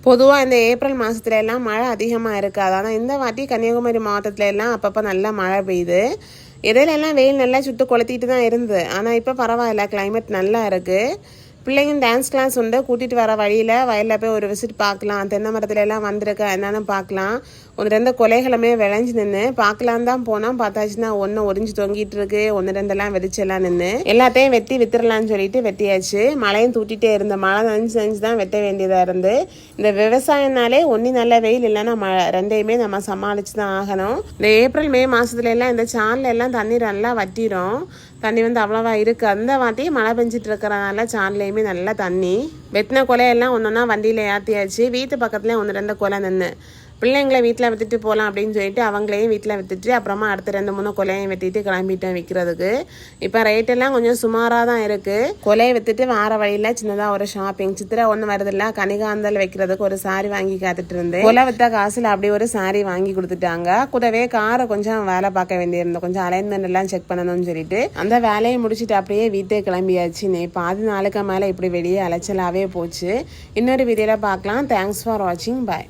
பொதுவாக இந்த ஏப்ரல் மாதத்துல எல்லாம் மழை அதிகமாக இருக்காது. ஆனால் இந்த வாட்டி கன்னியாகுமரி மாவட்டத்துல எல்லாம் அப்பப்போ நல்லா மழை பெய்யுது. இடையில எல்லாம் வெயில் நல்லா சுட்டு கொளுத்திட்டு தான் இருந்தது. ஆனால் இப்போ பரவாயில்ல, கிளைமேட் நல்லா இருக்குது. பிள்ளைங்க டான்ஸ் கிளாஸ் உண்டு. கூட்டிகிட்டு வர வழியில் வயலில் போய் ஒரு விசிட் பார்க்கலாம். தென்னை மரத்துல எல்லாம் வந்திருக்க என்னென்னு பார்க்கலாம். ஒன்று ரெண்டு கொலைகளுமே விளைஞ்சு நின்று பார்க்கலாம் தான் போனோம். பார்த்தாச்சுன்னா ஒன்று ஒரிஞ்சு தொங்கிட்டு இருக்கு, ஒன்று ரெண்டெல்லாம் வெடிச்செல்லாம் நின்று எல்லாத்தையும் வெட்டி வித்துடலான்னு சொல்லிட்டு வெட்டியாச்சு. மழையும் தூட்டிகிட்டே இருந்த மழை நனைஞ்சு தான் வெட்ட வேண்டியதாக இருந்து. இந்த விவசாயம்னாலே ஒன்றி நல்ல வெயில் இல்லைன்னா மழை ரெண்டையுமே நம்ம சமாளித்து தான் ஆகணும். இந்த ஏப்ரல் மே மாதத்துல எல்லாம் இந்த சாலில் எல்லாம் தண்ணி நல்லா வட்டிடும். தண்ணி அவ்வளோவா இருக்குது. அந்த வாட்டி மழை பெஞ்சிட்டு இருக்கிறனால சான்லேயுமே நல்லா தண்ணி. வெட்டின கொலையெல்லாம் ஒன்றா வண்டியில் ஏற்றியாச்சு. வீட்டு பக்கத்துலேயே ஒன்று ரெண்டு கொலை நின்று பிள்ளைங்களை வீட்டில் விற்றுட்டு போகலாம் அப்படின்னு சொல்லிட்டு அவங்களையும் வீட்டில் விற்றுட்டு அப்புறமா அடுத்த 2-3 கொலையும் வெட்டிட்டு கிளம்பிட்டேன் விற்கிறதுக்கு. இப்போ ரேட்டெல்லாம் கொஞ்சம் சுமாராக தான் இருக்குது. கொலையை விற்றுட்டு வார வழியில் சின்னதாக ஒரு ஷாப்பிங் சித்திரை ஒன்று வருதில்ல, கனிகாந்தல் வைக்கிறதுக்கு ஒரு சாரி வாங்கி காத்துட்டு இருந்தேன். கொலை விற்ற காசில் அப்படி ஒரு சாரி வாங்கி கொடுத்துட்டாங்க. கூடவே காரை கொஞ்சம் வேலை பார்க்க வேண்டியிருந்தோம். கொஞ்சம் அலைன்மெண்ட் எல்லாம் செக் பண்ணணும்னு சொல்லிட்டு அந்த வேலையை முடிச்சுட்டு அப்படியே வீட்டே கிளம்பியாச்சு. பாதி நாளுக்கு மேலே இப்படி வெளியே அலைச்சலாகவே போச்சு. இன்னொரு வீடியோவில் பார்க்கலாம். தேங்க்ஸ் ஃபார் வாட்சிங். பாய்.